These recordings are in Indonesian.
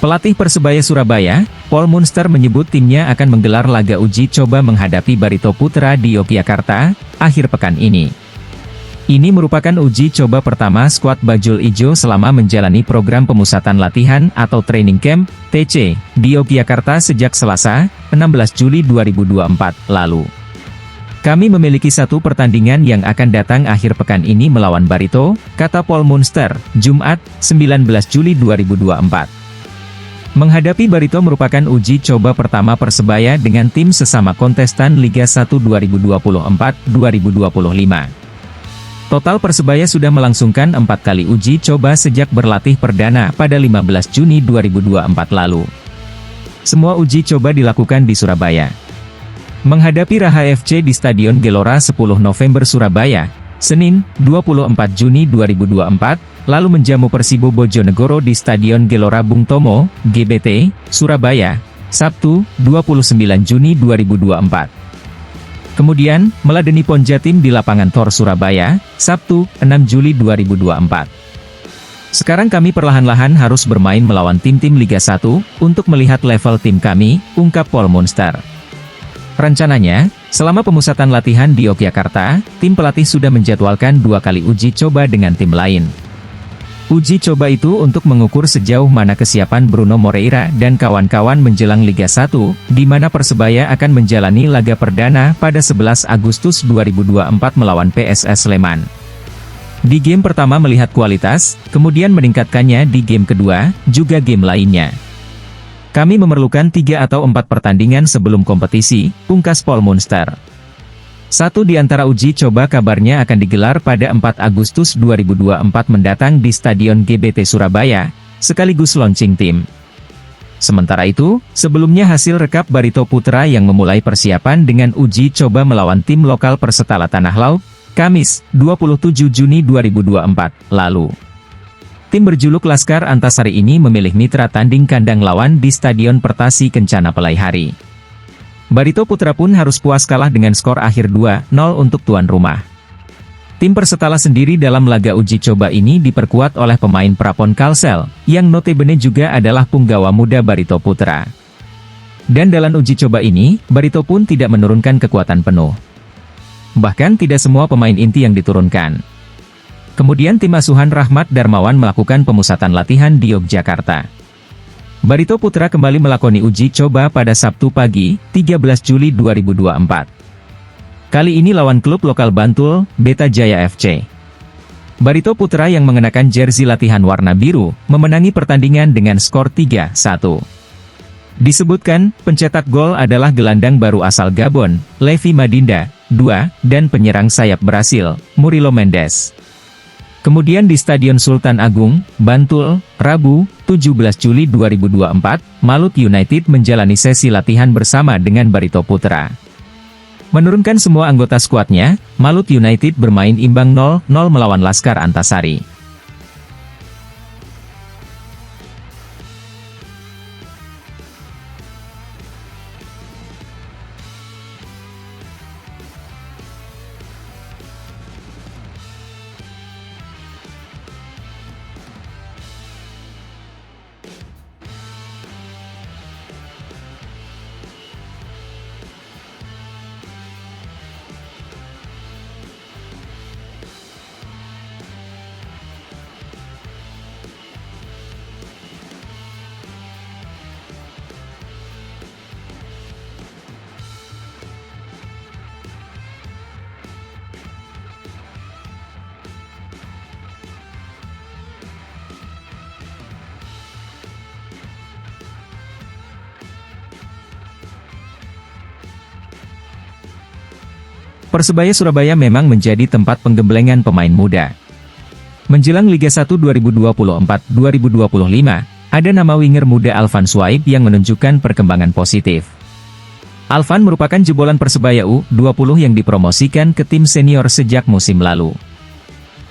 Pelatih Persebaya Surabaya, Paul Munster menyebut timnya akan menggelar laga uji coba menghadapi Barito Putra di Yogyakarta, akhir pekan ini. Ini merupakan uji coba pertama skuad Bajul Ijo selama menjalani program pemusatan latihan atau training camp, TC, di Yogyakarta sejak Selasa, 16 Juli 2024, lalu. Kami memiliki satu pertandingan yang akan datang akhir pekan ini melawan Barito, kata Paul Munster, Jumat, 19 Juli 2024. Menghadapi Barito merupakan uji coba pertama Persebaya dengan tim sesama kontestan Liga 1 2024-2025. Total Persebaya sudah melangsungkan 4 kali uji coba sejak berlatih perdana pada 15 Juni 2024 lalu. Semua uji coba dilakukan di Surabaya. Menghadapi Raha FC di Stadion Gelora 10 November Surabaya, Senin, 24 Juni 2024, lalu menjamu Persibo Bojonegoro di Stadion Gelora Bung Tomo, GBT, Surabaya, Sabtu, 29 Juni 2024. Kemudian, meladeni Ponjatim di lapangan Tor Surabaya, Sabtu, 6 Juli 2024. Sekarang kami perlahan-lahan harus bermain melawan tim-tim Liga 1, untuk melihat level tim kami, ungkap Paul Munster. Rencananya, selama pemusatan latihan di Yogyakarta, tim pelatih sudah menjadwalkan 2 kali uji coba dengan tim lain. Uji coba itu untuk mengukur sejauh mana kesiapan Bruno Moreira dan kawan-kawan menjelang Liga 1, di mana Persebaya akan menjalani laga perdana pada 11 Agustus 2024 melawan PSS Sleman. Di game pertama melihat kualitas, kemudian meningkatkannya di game kedua, juga game lainnya. Kami memerlukan 3 atau 4 pertandingan sebelum kompetisi, pungkas Paul Munster. Satu di antara uji coba kabarnya akan digelar pada 4 Agustus 2024 mendatang di Stadion GBT Surabaya, sekaligus launching tim. Sementara itu, sebelumnya hasil rekap Barito Putra yang memulai persiapan dengan uji coba melawan tim lokal Persetala Tanah Laut, Kamis, 27 Juni 2024, lalu. Tim berjuluk Laskar Antasari ini memilih mitra tanding kandang lawan di Stadion Pertasi Kencana Pelaihari. Barito Putra pun harus puas kalah dengan skor akhir 2-0 untuk tuan rumah. Tim Persetala sendiri dalam laga uji coba ini diperkuat oleh pemain Prapon Kalsel, yang notabene juga adalah punggawa muda Barito Putra. Dan dalam uji coba ini, Barito pun tidak menurunkan kekuatan penuh. Bahkan tidak semua pemain inti yang diturunkan. Kemudian tim asuhan Rahmat Darmawan melakukan pemusatan latihan di Yogyakarta. Barito Putra kembali melakoni uji coba pada Sabtu pagi, 13 Juli 2024. Kali ini lawan klub lokal Bantul, Beta Jaya FC. Barito Putra yang mengenakan jersey latihan warna biru, memenangi pertandingan dengan skor 3-1. Disebutkan, pencetak gol adalah gelandang baru asal Gabon, Levi Madinda, 2, dan penyerang sayap Brasil, Murilo Mendes. Kemudian di Stadion Sultan Agung, Bantul, Rabu, 17 Juli 2024, Malut United menjalani sesi latihan bersama dengan Barito Putra. Menurunkan semua anggota skuadnya, Malut United bermain imbang 0-0 melawan Laskar Antasari. Persebaya Surabaya memang menjadi tempat penggemblengan pemain muda. Menjelang Liga 1 2024-2025, ada nama winger muda Alvan Swaib yang menunjukkan perkembangan positif. Alvan merupakan jebolan Persebaya U20 yang dipromosikan ke tim senior sejak musim lalu.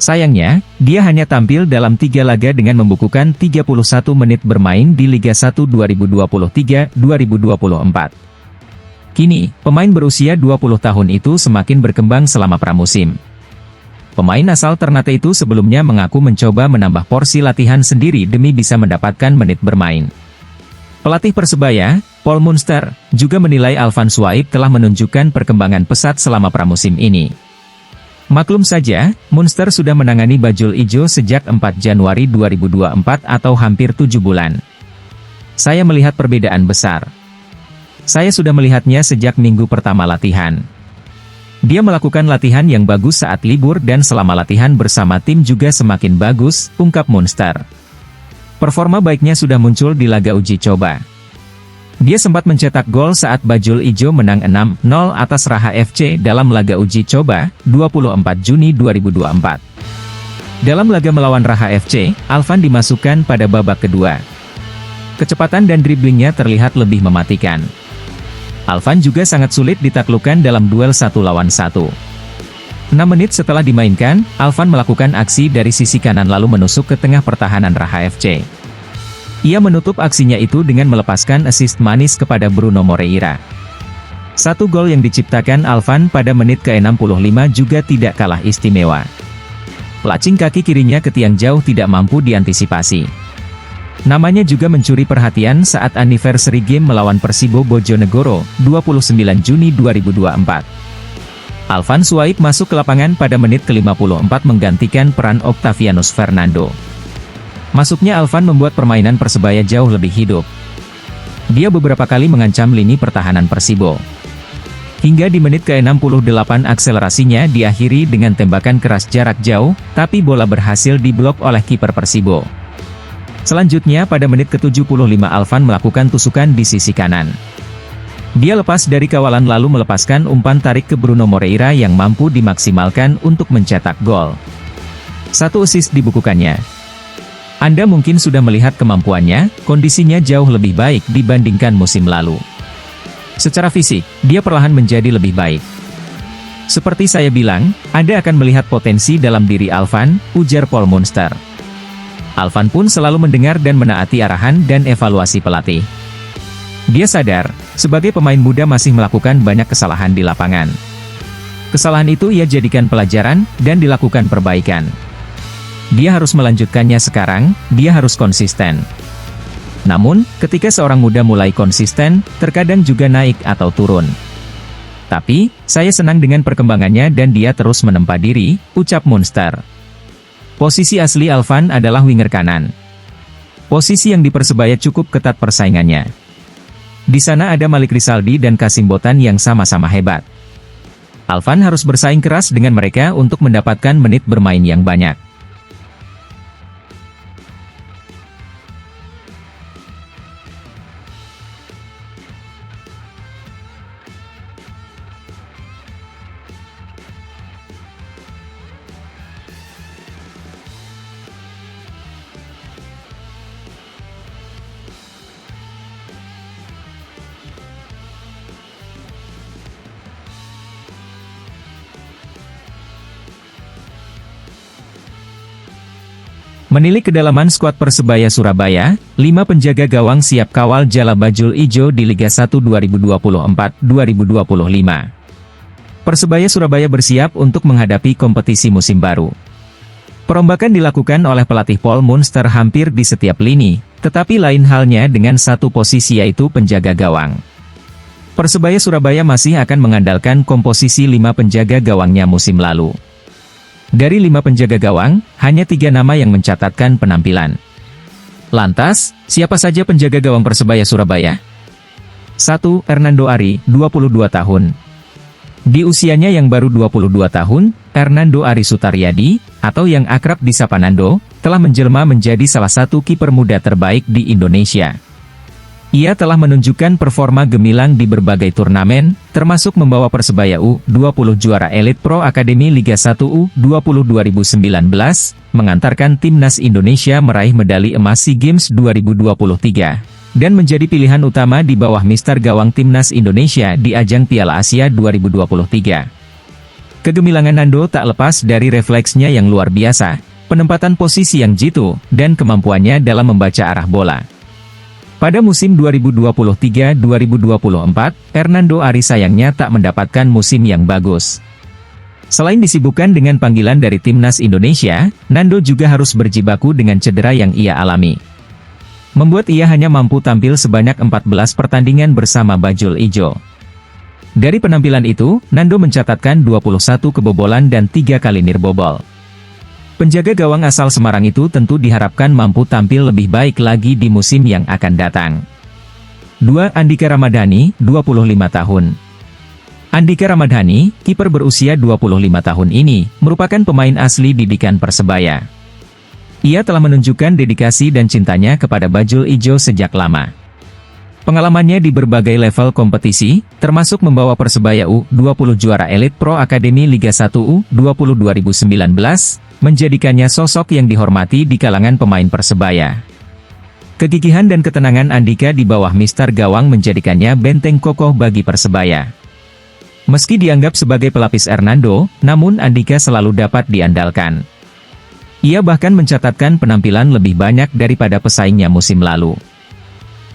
Sayangnya, dia hanya tampil dalam 3 laga dengan membukukan 31 menit bermain di Liga 1 2023-2024. Kini, pemain berusia 20 tahun itu semakin berkembang selama pramusim. Pemain asal Ternate itu sebelumnya mengaku mencoba menambah porsi latihan sendiri demi bisa mendapatkan menit bermain. Pelatih Persebaya, Paul Munster, juga menilai Alvan Swaib telah menunjukkan perkembangan pesat selama pramusim ini. Maklum saja, Munster sudah menangani Bajul Ijo sejak 4 Januari 2024 atau hampir 7 bulan. Saya melihat perbedaan besar. Saya sudah melihatnya sejak minggu pertama latihan. Dia melakukan latihan yang bagus saat libur dan selama latihan bersama tim juga semakin bagus, ungkap Munster. Performa baiknya sudah muncul di laga uji coba. Dia sempat mencetak gol saat Bajul Ijo menang 6-0 atas Raha FC dalam laga uji coba, 24 Juni 2024. Dalam laga melawan Raha FC, Alvan dimasukkan pada babak kedua. Kecepatan dan driblingnya terlihat lebih mematikan. Alvan juga sangat sulit ditaklukkan dalam duel 1 lawan 1. 6 menit setelah dimainkan, Alvan melakukan aksi dari sisi kanan lalu menusuk ke tengah pertahanan Raha FC. Ia menutup aksinya itu dengan melepaskan assist manis kepada Bruno Moreira. 1 gol yang diciptakan Alvan pada menit ke-65 juga tidak kalah istimewa. Pelacing kaki kirinya ke tiang jauh tidak mampu diantisipasi. Namanya juga mencuri perhatian saat anniversary game melawan Persibo Bojonegoro, 29 Juni 2024. Alvan Swaib masuk ke lapangan pada menit ke-54 menggantikan peran Octavianus Fernando. Masuknya Alvan membuat permainan Persebaya jauh lebih hidup. Dia beberapa kali mengancam lini pertahanan Persibo. Hingga di menit ke-68 akselerasinya diakhiri dengan tembakan keras jarak jauh, tapi bola berhasil diblok oleh kiper Persibo. Selanjutnya pada menit ke-75 Alvan melakukan tusukan di sisi kanan. Dia lepas dari kawalan lalu melepaskan umpan tarik ke Bruno Moreira yang mampu dimaksimalkan untuk mencetak gol. 1 assist dibukukannya. Anda mungkin sudah melihat kemampuannya, kondisinya jauh lebih baik dibandingkan musim lalu. Secara fisik, dia perlahan menjadi lebih baik. Seperti saya bilang, Anda akan melihat potensi dalam diri Alvan, ujar Paul Munster. Alvan pun selalu mendengar dan menaati arahan dan evaluasi pelatih. Dia sadar, sebagai pemain muda masih melakukan banyak kesalahan di lapangan. Kesalahan itu ia jadikan pelajaran, dan dilakukan perbaikan. Dia harus melanjutkannya sekarang, dia harus konsisten. Namun, ketika seorang muda mulai konsisten, terkadang juga naik atau turun. Tapi, saya senang dengan perkembangannya dan dia terus menempa diri, ucap Munster. Posisi asli Alvan adalah winger kanan. Posisi yang di Persebaya cukup ketat persaingannya. Di sana ada Malik Rizaldi dan Kasim Botan yang sama-sama hebat. Alvan harus bersaing keras dengan mereka untuk mendapatkan menit bermain yang banyak. Menilik kedalaman skuad Persebaya Surabaya, 5 penjaga gawang siap kawal jala Bajul Ijo di Liga 1 2024-2025. Persebaya Surabaya bersiap untuk menghadapi kompetisi musim baru. Perombakan dilakukan oleh pelatih Paul Munster hampir di setiap lini, tetapi lain halnya dengan satu posisi yaitu penjaga gawang. Persebaya Surabaya masih akan mengandalkan komposisi 5 penjaga gawangnya musim lalu. Dari 5 penjaga gawang, hanya 3 nama yang mencatatkan penampilan. Lantas, siapa saja penjaga gawang Persebaya Surabaya? 1. Hernando Ari, 22 tahun. Di usianya yang baru 22 tahun, Hernando Ari Sutaryadi, atau yang akrab disapa Nando, telah menjelma menjadi salah satu kiper muda terbaik di Indonesia. Ia telah menunjukkan performa gemilang di berbagai turnamen, termasuk membawa Persebaya U20 juara Elite Pro Akademi Liga 1 U20 2019, mengantarkan timnas Indonesia meraih medali emas SEA Games 2023, dan menjadi pilihan utama di bawah mister gawang timnas Indonesia di ajang Piala Asia 2023. Kegemilangan Nando tak lepas dari refleksnya yang luar biasa, penempatan posisi yang jitu, dan kemampuannya dalam membaca arah bola. Pada musim 2023-2024, Hernando Ari sayangnya tak mendapatkan musim yang bagus. Selain disibukkan dengan panggilan dari timnas Indonesia, Nando juga harus berjibaku dengan cedera yang ia alami. membuat ia hanya mampu tampil sebanyak 14 pertandingan bersama Bajul Ijo. Dari penampilan itu, Nando mencatatkan 21 kebobolan dan 3 kali nirbobol. Penjaga gawang asal Semarang itu tentu diharapkan mampu tampil lebih baik lagi di musim yang akan datang. 2. Andika Ramadhani, 25 tahun. Andika Ramadhani, kiper berusia 25 tahun ini, merupakan pemain asli didikan Persebaya. Ia telah menunjukkan dedikasi dan cintanya kepada Bajul Ijo sejak lama. Pengalamannya di berbagai level kompetisi, termasuk membawa Persebaya U20 juara Elite Pro Akademi Liga 1 U20 2019, menjadikannya sosok yang dihormati di kalangan pemain Persebaya. Kegigihan dan ketenangan Andika di bawah mister gawang menjadikannya benteng kokoh bagi Persebaya. Meski dianggap sebagai pelapis Hernando, namun Andika selalu dapat diandalkan. Ia bahkan mencatatkan penampilan lebih banyak daripada pesaingnya musim lalu.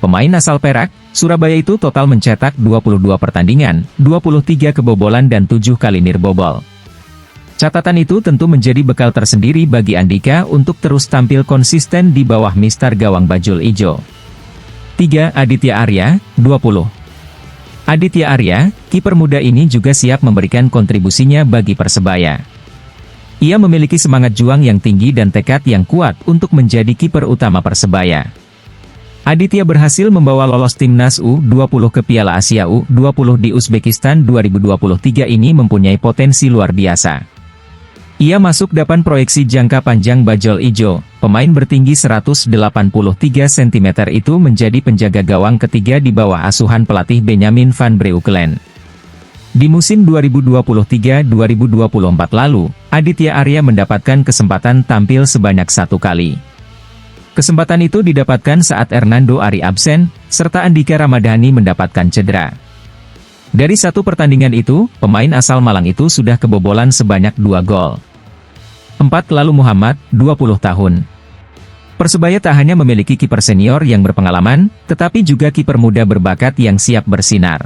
Pemain asal Perak, Surabaya itu total mencetak 22 pertandingan, 23 kebobolan dan 7 kali nirbobol. Catatan itu tentu menjadi bekal tersendiri bagi Andika untuk terus tampil konsisten di bawah mister gawang Bajul Ijo. 3. Aditya Arya, 20. Aditya Arya, kiper muda ini juga siap memberikan kontribusinya bagi Persebaya. Ia memiliki semangat juang yang tinggi dan tekad yang kuat untuk menjadi kiper utama Persebaya. Aditya berhasil membawa lolos timnas U20 ke Piala Asia U20 di Uzbekistan 2023 ini mempunyai potensi luar biasa. Ia masuk dapan proyeksi jangka panjang Bajul Ijo. Pemain bertinggi 183 cm itu menjadi penjaga gawang ketiga di bawah asuhan pelatih Benjamin van Breukelen. Di musim 2023-2024 lalu, Aditya Arya mendapatkan kesempatan tampil sebanyak 1 kali. Kesempatan itu didapatkan saat Hernando Ari absen, serta Andika Ramadhani mendapatkan cedera. Dari 1 pertandingan itu, pemain asal Malang itu sudah kebobolan sebanyak 2 gol. 4. Lalu Muhammad, 20 tahun. Persebaya tak hanya memiliki kiper senior yang berpengalaman, tetapi juga kiper muda berbakat yang siap bersinar.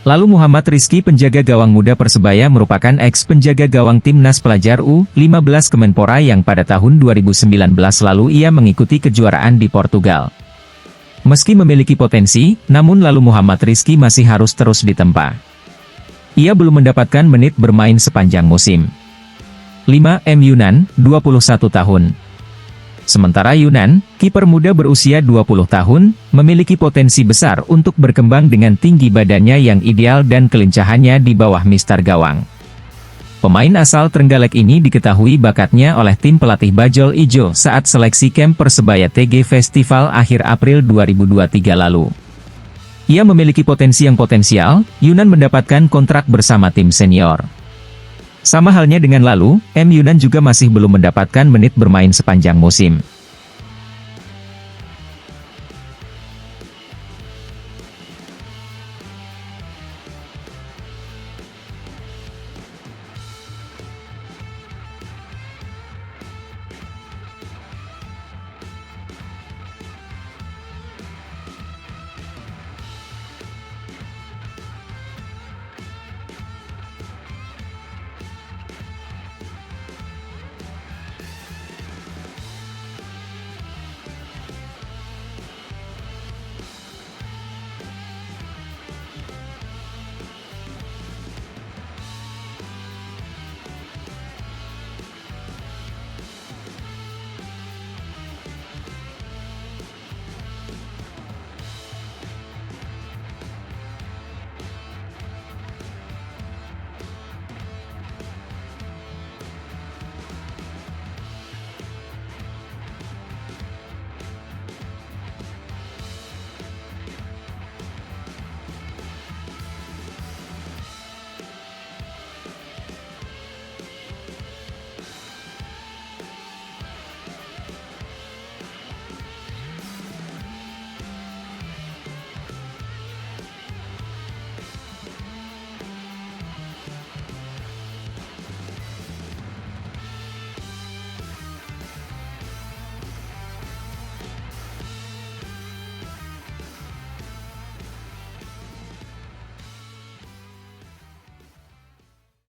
Lalu Muhammad Rizky, penjaga gawang muda Persebaya, merupakan ex-penjaga gawang timnas pelajar U15 Kemenpora yang pada tahun 2019 lalu ia mengikuti kejuaraan di Portugal. Meski memiliki potensi, namun lalu Muhammad Rizky masih harus terus ditempa. Ia belum mendapatkan menit bermain sepanjang musim. 5. M. Yunan, 21 tahun. Sementara Yunan, kiper muda berusia 20 tahun, memiliki potensi besar untuk berkembang dengan tinggi badannya yang ideal dan kelincahannya di bawah mister gawang. Pemain asal Trenggalek ini diketahui bakatnya oleh tim pelatih Bajul Ijo saat seleksi camp Persebaya TG Festival akhir April 2023 lalu. Ia memiliki potensi yang potensial. Yunan mendapatkan kontrak bersama tim senior. Sama halnya dengan lalu, M. Yunan juga masih belum mendapatkan menit bermain sepanjang musim.